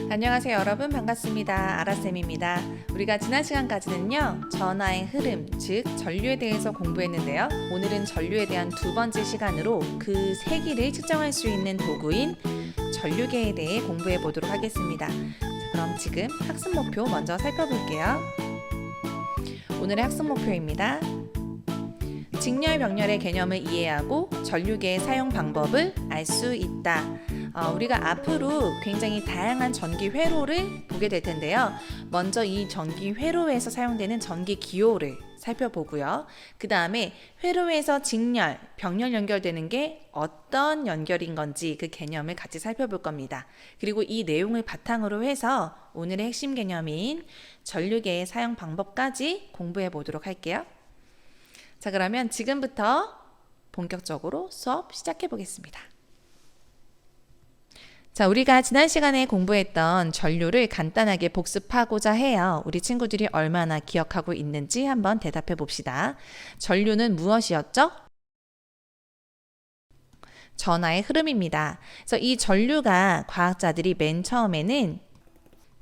안녕하세요 여러분, 반갑습니다. 아라쌤입니다. 우리가 지난 시간까지는요 전하의 흐름, 즉 전류에 대해서 공부했는데요. 오늘은 전류에 대한 두 번째 시간으로 그 세기를 측정할 수 있는 도구인 전류계에 대해 공부해 보도록 하겠습니다. 자, 그럼 지금 학습 목표 먼저 살펴볼게요. 오늘의 학습 목표입니다. 직렬 병렬의 개념을 이해하고 전류계의 사용 방법을 알 수 있다. 우리가 앞으로 굉장히 다양한 전기 회로를 보게 될 텐데요. 먼저 이 전기 회로에서 사용되는 전기 기호를 살펴보고요. 그 다음에 회로에서 직렬, 병렬 연결되는 게 어떤 연결인 건지 그 개념을 같이 살펴볼 겁니다. 그리고 이 내용을 바탕으로 해서 오늘의 핵심 개념인 전류계의 사용 방법까지 공부해 보도록 할게요. 자, 그러면 지금부터 본격적으로 수업 시작해 보겠습니다. 자, 우리가 지난 시간에 공부했던 전류를 간단하게 복습하고자 해요. 우리 친구들이 얼마나 기억하고 있는지 한번 대답해 봅시다. 전류는 무엇이었죠? 전하의 흐름입니다. 그래서 이 전류가 과학자들이 맨 처음에는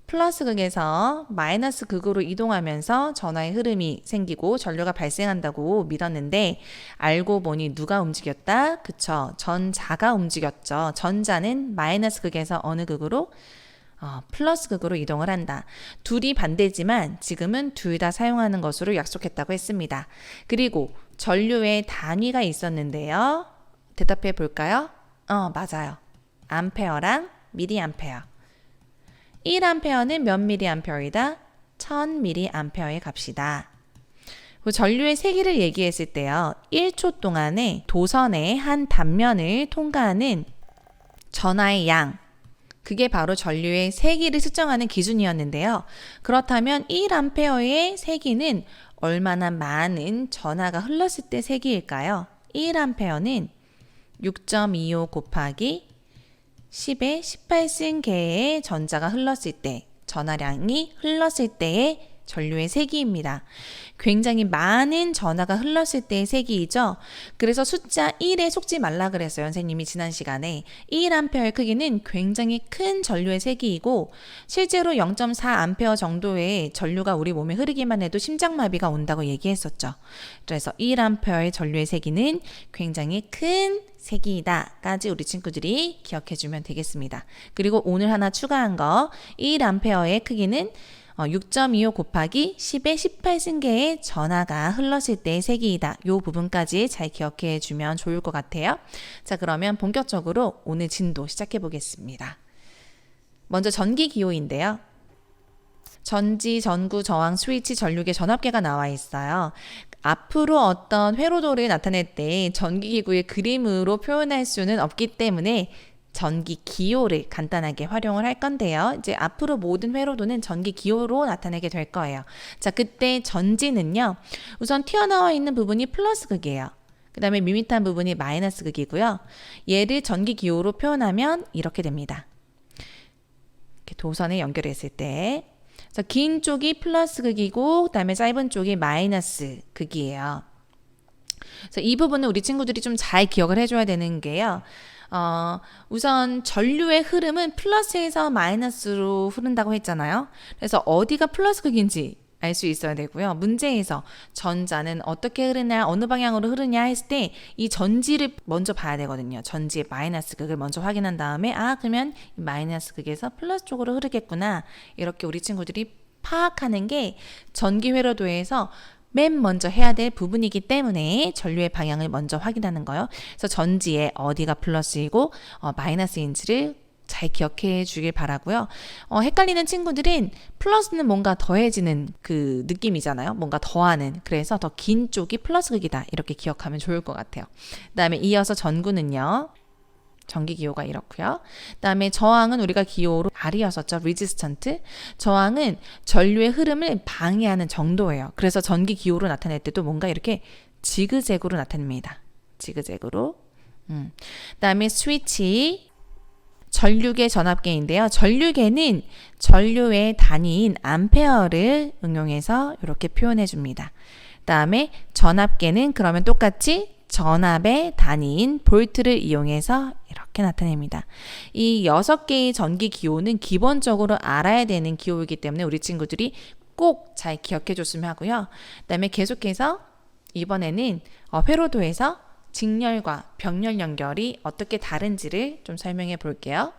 플러스 극에서 마이너스 극으로 이동하면서 전하의 흐름이 생기고 전류가 발생한다고 믿었는데, 알고 보니 누가 움직였다? 그쵸, 전자가 움직였죠. 전자는 마이너스 극에서 어느 극으로? 플러스 극으로 이동을 한다. 둘이 반대지만 지금은 둘 다 사용하는 것으로 약속했다고 했습니다. 그리고 전류의 단위가 있었는데요. 대답해 볼까요? 맞아요. 암페어랑 미리암페어. 1A는 몇 mA이다? 1000mA의 값이다. 전류의 세기를 얘기했을 때요. 1초 동안에 도선의 한 단면을 통과하는 전하의 양, 그게 바로 전류의 세기를 측정하는 기준이었는데요. 그렇다면 1A의 세기는 얼마나 많은 전하가 흘렀을 때 세기일까요? 1A는 6.25 곱하기 10의 18승계의 전자가 흘렀을 때, 전하량이 흘렀을 때의 전류의 세기입니다. 굉장히 많은 전하가 흘렀을 때의 세기이죠. 그래서 숫자 1에 속지 말라 그랬어요. 선생님이 지난 시간에. 1A의 크기는 굉장히 큰 전류의 세기이고, 실제로 0.4A 정도의 전류가 우리 몸에 흐르기만 해도 심장마비가 온다고 얘기했었죠. 그래서 1A의 전류의 세기는 굉장히 큰 세기이다까지 우리 친구들이 기억해주면 되겠습니다. 그리고 오늘 하나 추가한 거, 1A의 크기는 6.25 곱하기 10의 18승계의 전하가 흘렀을 때의 세기이다. 이 부분까지 잘 기억해 주면 좋을 것 같아요. 자, 그러면 본격적으로 오늘 진도 시작해 보겠습니다. 먼저 전기 기호인데요. 전지, 전구, 저항, 스위치, 전류계, 전압계가 나와 있어요. 앞으로 어떤 회로도를 나타낼 때 전기기구의 그림으로 표현할 수는 없기 때문에 전기 기호를 간단하게 활용을 할 건데요. 이제 앞으로 모든 회로도는 전기 기호로 나타내게 될 거예요. 자, 그때 전지는요. 우선 튀어나와 있는 부분이 플러스 극이에요. 그 다음에 밋밋한 부분이 마이너스 극이고요. 얘를 전기 기호로 표현하면 이렇게 됩니다. 이렇게 도선에 연결했을 때. 그래서 긴 쪽이 플러스 극이고, 그 다음에 짧은 쪽이 마이너스 극이에요. 그래서 이 부분은 우리 친구들이 좀 잘 기억을 해줘야 되는 게요. 우선 전류의 흐름은 플러스에서 마이너스로 흐른다고 했잖아요. 그래서 어디가 플러스 극인지 알 수 있어야 되고요. 문제에서 전자는 어떻게 흐르냐, 어느 방향으로 흐르냐 했을 때 이 전지를 먼저 봐야 되거든요. 전지의 마이너스 극을 먼저 확인한 다음에 그러면 이 마이너스 극에서 플러스 쪽으로 흐르겠구나. 이렇게 우리 친구들이 파악하는 게 전기 회로도에서 맨 먼저 해야 될 부분이기 때문에 전류의 방향을 먼저 확인하는 거예요. 그래서 전지에 어디가 플러스이고 마이너스인지를 잘 기억해 주길 바라고요. 헷갈리는 친구들은 플러스는 뭔가 더해지는 그 느낌이잖아요. 뭔가 더하는. 그래서 더 긴 쪽이 플러스 극이다. 이렇게 기억하면 좋을 것 같아요. 그 다음에 이어서 전구는요. 전기 기호가 이렇고요. 그 다음에 저항은 우리가 기호로 R이었었죠. resistant. 저항은 전류의 흐름을 방해하는 정도예요. 그래서 전기 기호로 나타낼 때도 뭔가 이렇게 지그재그로 나타냅니다. 지그재그로. 그 다음에 스위치. 전류계, 전압계인데요. 전류계는 전류의 단위인 암페어를 응용해서 이렇게 표현해 줍니다. 그 다음에 전압계는 그러면 똑같이 전압의 단위인 볼트를 이용해서 이렇게 나타냅니다. 이 6개의 전기 기호는 기본적으로 알아야 되는 기호이기 때문에 우리 친구들이 꼭 잘 기억해 줬으면 하고요. 그다음에 계속해서 이번에는 회로도에서 직렬과 병렬 연결이 어떻게 다른지를 좀 설명해 볼게요.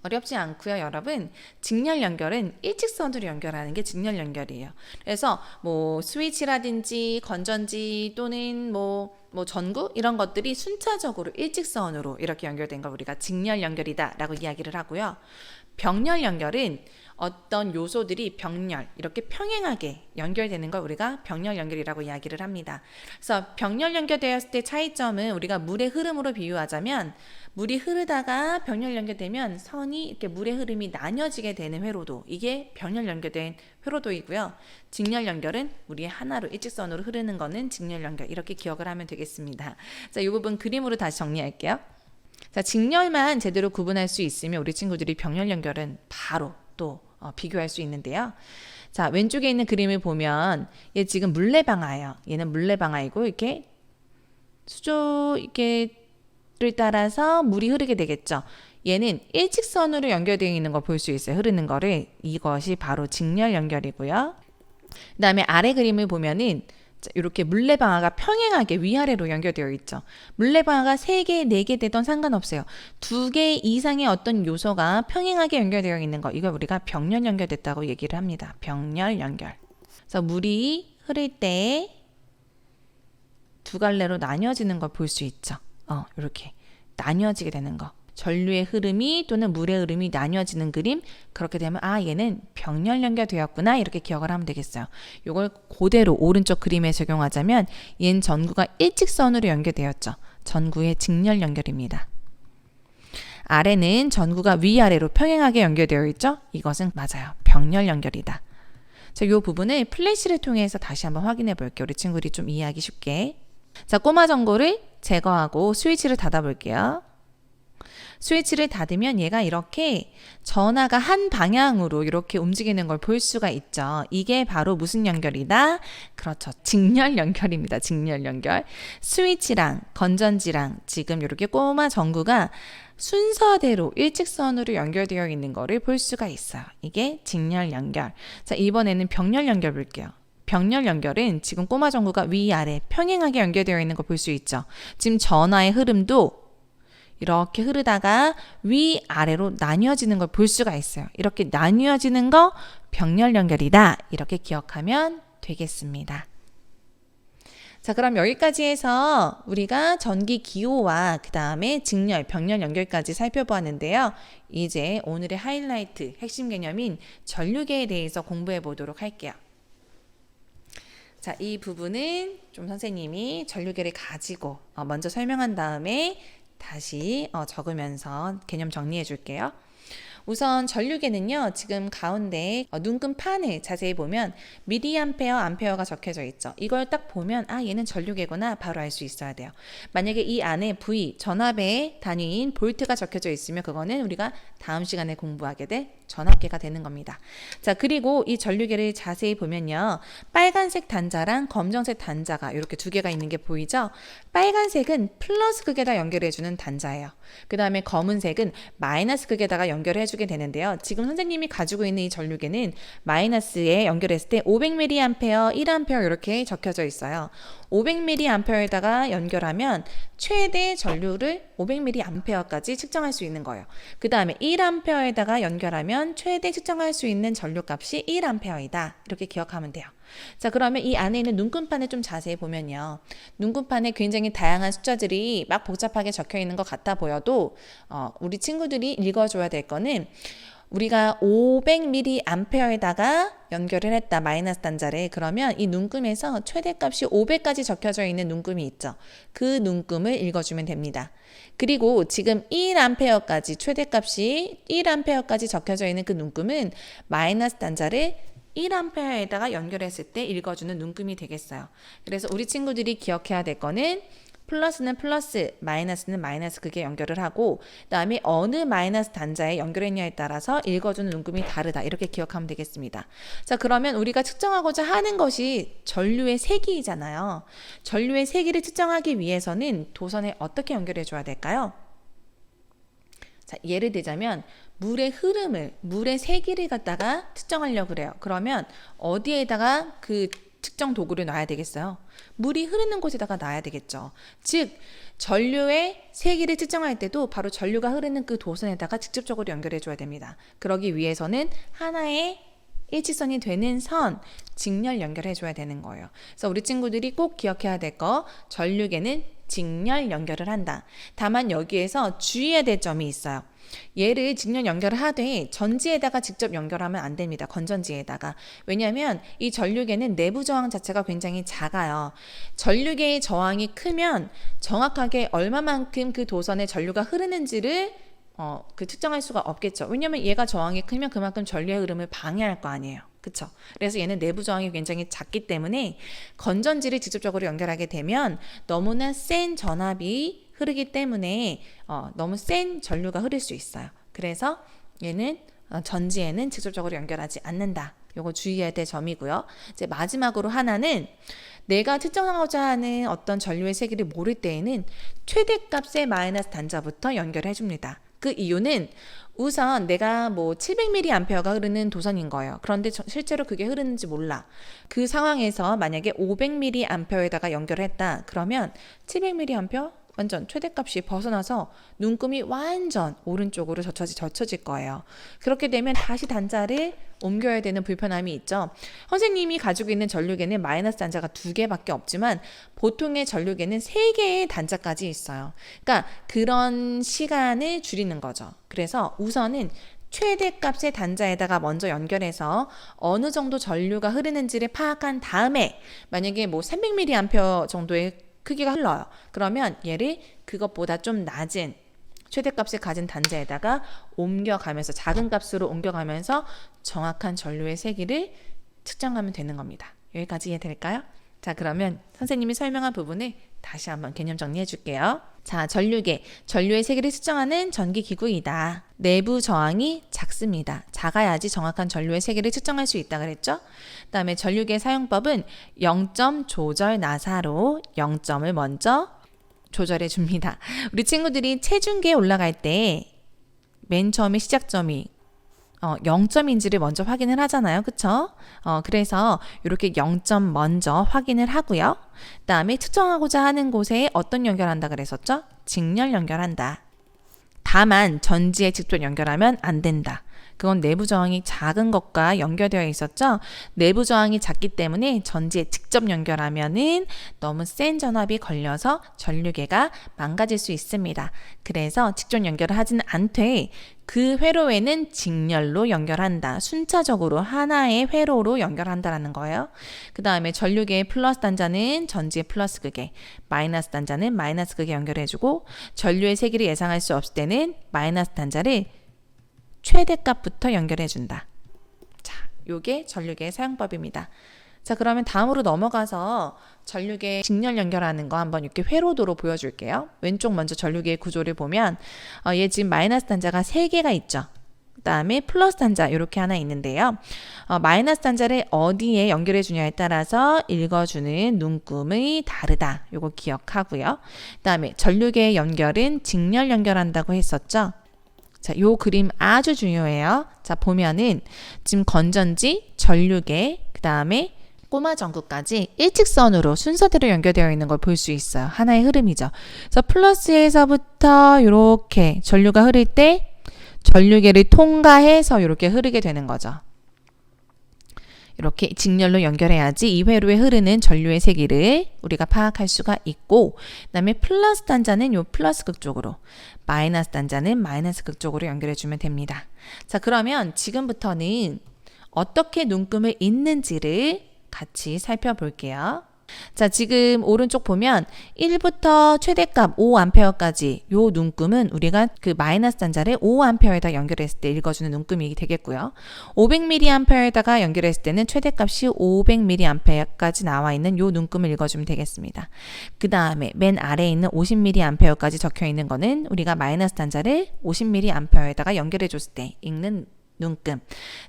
어렵지 않고요, 여러분. 직렬 연결은 일직선으로 연결하는 게 직렬 연결이에요. 그래서 뭐 스위치라든지 건전지 또는 뭐 전구 이런 것들이 순차적으로 일직선으로 이렇게 연결된 걸 우리가 직렬 연결이다라고 이야기를 하고요. 병렬 연결은 어떤 요소들이 병렬 이렇게 평행하게 연결되는 걸 우리가 병렬 연결이라고 이야기를 합니다. 그래서 병렬 연결되었을 때 차이점은 우리가 물의 흐름으로 비유하자면 물이 흐르다가 병렬 연결되면 선이 이렇게 물의 흐름이 나뉘어지게 되는 회로도, 이게 병렬 연결된 회로도이고요. 직렬 연결은 우리 하나로 일직선으로 흐르는 거는 직렬 연결, 이렇게 기억을 하면 되겠습니다. 자, 이 부분 그림으로 다시 정리할게요. 자, 직렬만 제대로 구분할 수 있으면 우리 친구들이 병렬 연결은 바로 또 비교할 수 있는데요. 자, 왼쪽에 있는 그림을 보면 얘 지금 물레방아예요. 얘는 물레방아이고 이렇게 수조 를 따라서 물이 흐르게 되겠죠. 얘는 일직선으로 연결되어 있는 걸 볼 수 있어요. 흐르는 거를. 이것이 바로 직렬 연결이고요. 그 다음에 아래 그림을 보면은 이렇게 물레방아가 평행하게 위아래로 연결되어 있죠. 물레방아가 3개, 4개 되던 상관없어요. 2개 이상의 어떤 요소가 평행하게 연결되어 있는 거, 이걸 우리가 병렬 연결됐다고 얘기를 합니다. 병렬 연결. 그래서 물이 흐를 때 2갈래로 나뉘어지는 걸 볼 수 있죠. 이렇게 나뉘어지게 되는 거. 전류의 흐름이 또는 물의 흐름이 나뉘어지는 그림. 그렇게 되면 얘는 병렬 연결되었구나, 이렇게 기억을 하면 되겠어요. 이걸 그대로 오른쪽 그림에 적용하자면 얘는 전구가 일직선으로 연결되었죠. 전구의 직렬 연결입니다. 아래는 전구가 위아래로 평행하게 연결되어 있죠. 이것은 맞아요. 병렬 연결이다. 자, 이 부분을 플래시를 통해서 다시 한번 확인해 볼게요. 우리 친구들이 좀 이해하기 쉽게. 자, 꼬마 전구를 제거하고 스위치를 닫아 볼게요. 스위치를 닫으면 얘가 이렇게 전하가 한 방향으로 이렇게 움직이는 걸 볼 수가 있죠. 이게 바로 무슨 연결이다? 그렇죠. 직렬 연결입니다. 직렬 연결. 스위치랑 건전지랑 지금 이렇게 꼬마 전구가 순서대로 일직선으로 연결되어 있는 거를 볼 수가 있어요. 이게 직렬 연결. 자, 이번에는 병렬 연결 볼게요. 병렬 연결은 지금 꼬마 전구가 위아래 평행하게 연결되어 있는 거 볼 수 있죠. 지금 전하의 흐름도 이렇게 흐르다가 위아래로 나뉘어지는 걸 볼 수가 있어요. 이렇게 나뉘어지는 거 병렬 연결이다, 이렇게 기억하면 되겠습니다. 자, 그럼 여기까지 해서 우리가 전기 기호와 그 다음에 직렬, 병렬 연결까지 살펴보았는데요. 이제 오늘의 하이라이트, 핵심 개념인 전류계에 대해서 공부해 보도록 할게요. 자, 이 부분은 좀 선생님이 전류계를 가지고 먼저 설명한 다음에 다시 적으면서 개념 정리해 줄게요. 우선 전류계는요, 지금 가운데 눈금판을 자세히 보면 미리암페어, 암페어가 적혀져 있죠. 이걸 딱 보면 얘는 전류계구나 바로 알 수 있어야 돼요. 만약에 이 안에 V, 전압의 단위인 볼트가 적혀져 있으면 그거는 우리가 다음 시간에 공부하게 될 전압계가 되는 겁니다. 자, 그리고 이 전류계를 자세히 보면요, 빨간색 단자랑 검정색 단자가 이렇게 2개가 있는 게 보이죠? 빨간색은 플러스 극에다 연결해주는 단자예요. 그 다음에 검은색은 마이너스 극에다가 연결해주게 되는데요. 지금 선생님이 가지고 있는 이 전류계는 마이너스에 연결했을 때 500mA, 1A 이렇게 적혀져 있어요. 500mA에다가 연결하면 최대 전류를 500mA까지 측정할 수 있는 거예요. 그 다음에 1A에다가 연결하면 최대 측정할 수 있는 전류값이 1A이다. 이렇게 기억하면 돼요. 자, 그러면 이 안에 있는 눈금판을 좀 자세히 보면요, 눈금판에 굉장히 다양한 숫자들이 막 복잡하게 적혀 있는 것 같아 보여도 우리 친구들이 읽어줘야 될 거는 우리가 500mA에다가 연결을 했다, 마이너스 단자를. 그러면 이 눈금에서 최대값이 500까지 적혀져 있는 눈금이 있죠. 그 눈금을 읽어주면 됩니다. 그리고 지금 1A까지 최대값이 1A까지 적혀져 있는 그 눈금은 마이너스 단자를 1A에다가 연결했을 때 읽어주는 눈금이 되겠어요. 그래서 우리 친구들이 기억해야 될 거는 플러스는 플러스, 마이너스는 마이너스 그게 연결을 하고 그다음에 어느 마이너스 단자에 연결했냐에 따라서 읽어주는 눈금이 다르다. 이렇게 기억하면 되겠습니다. 자, 그러면 우리가 측정하고자 하는 것이 전류의 세기이잖아요. 전류의 세기를 측정하기 위해서는 도선에 어떻게 연결해 줘야 될까요? 자, 예를 들자면 물의 흐름을, 물의 세기를 갖다가 측정하려고 그래요. 그러면 어디에다가 그 측정 도구를 놔야 되겠어요? 물이 흐르는 곳에다가 놔야 되겠죠. 즉 전류의 세기를 측정할 때도 바로 전류가 흐르는 그 도선에다가 직접적으로 연결해 줘야 됩니다. 그러기 위해서는 하나의 일직선이 되는 선, 직렬 연결해 줘야 되는 거예요. 그래서 우리 친구들이 꼭 기억해야 될 거, 전류계는 직렬 연결을 한다. 다만 여기에서 주의해야 될 점이 있어요. 얘를 직렬 연결을 하되 전지에다가 직접 연결하면 안 됩니다. 건전지에다가. 왜냐하면 이 전류계는 내부 저항 자체가 굉장히 작아요. 전류계의 저항이 크면 정확하게 얼마만큼 그 도선에 전류가 흐르는지를 측정할 수가 없겠죠. 왜냐하면 얘가 저항이 크면 그만큼 전류의 흐름을 방해할 거 아니에요. 그쵸? 그래서 얘는 내부 저항이 굉장히 작기 때문에 건전지를 직접적으로 연결하게 되면 너무나 센 전압이 흐르기 때문에 너무 센 전류가 흐를 수 있어요. 그래서 얘는 전지에는 직접적으로 연결하지 않는다. 요거 주의해야 될 점이고요. 이제 마지막으로 하나는 내가 측정하고자 하는 어떤 전류의 세기를 모를 때에는 최대값의 마이너스 단자부터 연결해 줍니다. 그 이유는 우선 내가 뭐 700mA가 흐르는 도선인 거예요. 그런데 실제로 그게 흐르는지 몰라. 그 상황에서 만약에 500mA에다가 연결했다. 그러면 700mA 완전 최대값이 벗어나서 눈금이 완전 오른쪽으로 젖혀질 거예요. 그렇게 되면 다시 단자를 옮겨야 되는 불편함이 있죠. 선생님이 가지고 있는 전류계는 마이너스 단자가 2개밖에 없지만 보통의 전류계는 3개의 단자까지 있어요. 그러니까 그런 시간을 줄이는 거죠. 그래서 우선은 최대값의 단자에다가 먼저 연결해서 어느 정도 전류가 흐르는지를 파악한 다음에 만약에 뭐 300mA 정도의 크기가 흘러요. 그러면 얘를 그것보다 좀 낮은 최대값을 가진 단자에다가 옮겨가면서 작은 값으로 옮겨가면서 정확한 전류의 세기를 측정하면 되는 겁니다. 여기까지 이해될까요? 자, 그러면 선생님이 설명한 부분을 다시 한번 개념 정리해 줄게요. 자, 전류계, 전류의 세기를 측정하는 전기기구이다. 내부 저항이 작습니다. 작아야지 정확한 전류의 세기를 측정할 수 있다 그랬죠? 그 다음에 전류계 사용법은 0점 조절 나사로 0점을 먼저 조절해 줍니다. 우리 친구들이 체중계에 올라갈 때 맨 처음에 시작점이 0점인지를 먼저 확인을 하잖아요. 그쵸? 그래서 이렇게 0점 먼저 확인을 하고요. 그 다음에 측정하고자 하는 곳에 어떤 연결한다 그랬었죠? 직렬 연결한다. 다만 전지에 직접 연결하면 안 된다. 그건 내부 저항이 작은 것과 연결되어 있었죠. 내부 저항이 작기 때문에 전지에 직접 연결하면은 너무 센 전압이 걸려서 전류계가 망가질 수 있습니다. 그래서 직접 연결을 하지는 않되 그 회로에는 직렬로 연결한다. 순차적으로 하나의 회로로 연결한다라는 거예요. 그 다음에 전류계의 플러스 단자는 전지의 플러스 극에, 마이너스 단자는 마이너스 극에 연결해주고 전류의 세기를 예상할 수 없을 때는 마이너스 단자를 최대값부터 연결해준다. 자, 요게 전류계의 사용법입니다. 자, 그러면 다음으로 넘어가서 전류계 직렬 연결하는 거 한번 이렇게 회로도로 보여줄게요. 왼쪽 먼저 전류계의 구조를 보면 얘 지금 마이너스 단자가 3개가 있죠. 그 다음에 플러스 단자 이렇게 하나 있는데요. 마이너스 단자를 어디에 연결해 주냐에 따라서 읽어주는 눈금이 다르다. 요거 기억하고요. 그 다음에 전류계의 연결은 직렬 연결한다고 했었죠. 자, 요 그림 아주 중요해요. 자, 보면은 지금 건전지, 전류계, 그 다음에 꼬마 전구까지 일직선으로 순서대로 연결되어 있는 걸 볼 수 있어요. 하나의 흐름이죠. 그래서 플러스에서부터 이렇게 전류가 흐를 때 전류계를 통과해서 이렇게 흐르게 되는 거죠. 이렇게 직렬로 연결해야지 이 회로에 흐르는 전류의 세기를 우리가 파악할 수가 있고, 그다음에 플러스 단자는 요 플러스 극 쪽으로, 마이너스 단자는 마이너스 극 쪽으로 연결해 주면 됩니다. 자, 그러면 지금부터는 어떻게 눈금을 잇는지를 같이 살펴볼게요. 자, 지금 오른쪽 보면 1부터 최대값 5A까지 요 눈금은 우리가 그 마이너스 단자를 5A에다 연결했을 때 읽어주는 눈금이 되겠고요. 500mA에다가 연결했을 때는 최대값이 500mA까지 나와 있는 요 눈금을 읽어주면 되겠습니다. 그 다음에 맨 아래에 있는 50mA까지 적혀 있는 거는 우리가 마이너스 단자를 50mA에다가 연결해 줬을 때 읽는 눈금.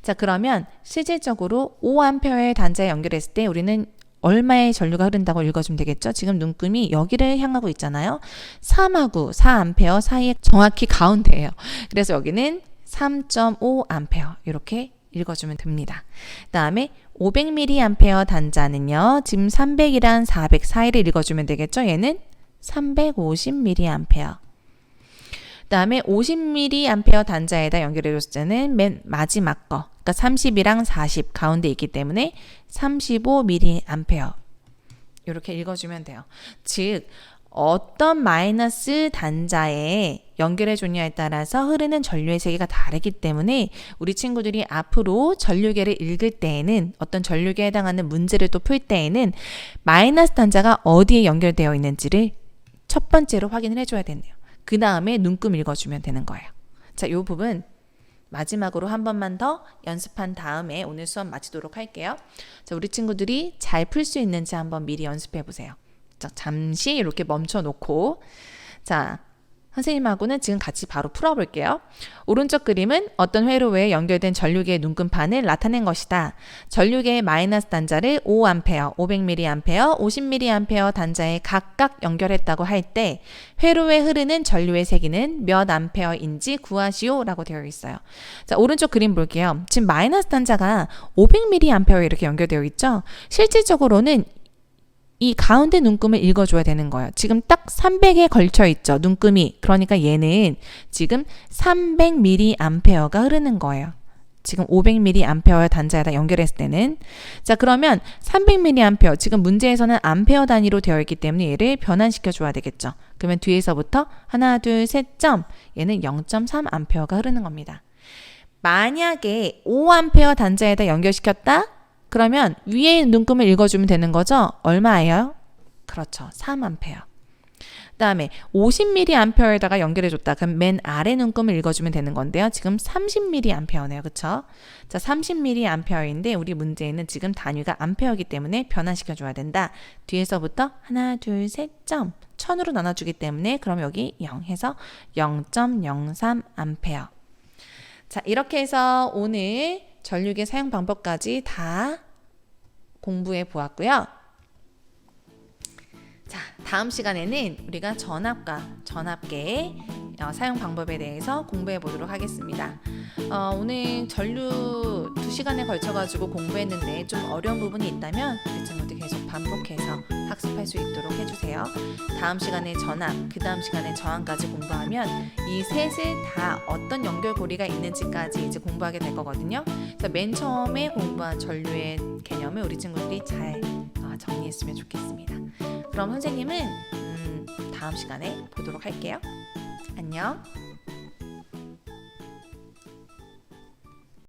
자, 그러면 실질적으로 5A의 단자에 연결했을 때 우리는 얼마의 전류가 흐른다고 읽어주면 되겠죠? 지금 눈금이 여기를 향하고 있잖아요. 3하고 4A 사이에 정확히 가운데예요. 그래서 여기는 3.5A 이렇게 읽어주면 됩니다. 그 다음에 500mA 단자는요. 지금 300이랑 400 사이를 읽어주면 되겠죠? 얘는 350mA. 그 다음에 50mA 단자에다 연결해줬을 때는 맨 마지막 거, 그러니까 30이랑 40 가운데 있기 때문에 35mA 이렇게 읽어주면 돼요. 즉 어떤 마이너스 단자에 연결해줬냐에 따라서 흐르는 전류의 세기가 다르기 때문에 우리 친구들이 앞으로 전류계를 읽을 때에는 어떤 전류계에 해당하는 문제를 또 풀 때에는 마이너스 단자가 어디에 연결되어 있는지를 첫 번째로 확인을 해줘야 되네요. 그 다음에 눈금 읽어주면 되는 거예요. 자, 이 부분 마지막으로 한 번만 더 연습한 다음에 오늘 수업 마치도록 할게요. 자, 우리 친구들이 잘 풀 수 있는지 한번 미리 연습해 보세요. 자, 잠시 이렇게 멈춰 놓고, 자, 선생님하고는 지금 같이 바로 풀어볼게요. 오른쪽 그림은 어떤 회로에 연결된 전류계의 눈금판을 나타낸 것이다. 전류계의 마이너스 단자를 5A, 500mA, 50mA 단자에 각각 연결했다고 할 때 회로에 흐르는 전류의 세기는 몇 암페어인지 구하시오 라고 되어 있어요. 자, 오른쪽 그림 볼게요. 지금 마이너스 단자가 500mA에 이렇게 연결되어 있죠. 실질적으로는 이 가운데 눈금을 읽어줘야 되는 거예요. 지금 딱 300에 걸쳐 있죠. 눈금이. 그러니까 얘는 지금 300mA가 흐르는 거예요. 지금 500mA 단자에다 연결했을 때는. 자, 그러면 300mA, 지금 문제에서는 암페어 단위로 되어 있기 때문에 얘를 변환시켜 줘야 되겠죠. 그러면 뒤에서부터 하나, 둘, 셋 점. 얘는 0.3A가 흐르는 겁니다. 만약에 5A 단자에다 연결시켰다? 그러면 위에 눈금을 읽어주면 되는 거죠? 얼마예요? 그렇죠. 3A. 그 다음에 50mA에다가 연결해줬다. 그럼 맨 아래 눈금을 읽어주면 되는 건데요. 지금 30mA네요. 그쵸? 자, 30mA인데 우리 문제에는 지금 단위가 암페어이기 때문에 변환시켜줘야 된다. 뒤에서부터 하나, 둘, 셋 점. 1000으로 나눠주기 때문에 그럼 여기 0 해서 0.03A. 자, 이렇게 해서 오늘 전류계 사용 방법까지 다 공부해 보았고요. 자, 다음 시간에는 우리가 전압과 전압계의 사용 방법에 대해서 공부해 보도록 하겠습니다. 오늘 전류 2시간에 걸쳐가지고 공부했는데 좀 어려운 부분이 있다면 우리 친구들 계속 반복해서 학습할 수 있도록 해주세요. 다음 시간에 전압, 그 다음 시간에 저항까지 공부하면 이 셋을 다 어떤 연결고리가 있는지까지 이제 공부하게 될 거거든요. 그래서 맨 처음에 공부한 전류의 개념을 우리 친구들이 잘 정리했으면 좋겠습니다. 그럼 선생님은 다음 시간에 보도록 할게요. 안녕.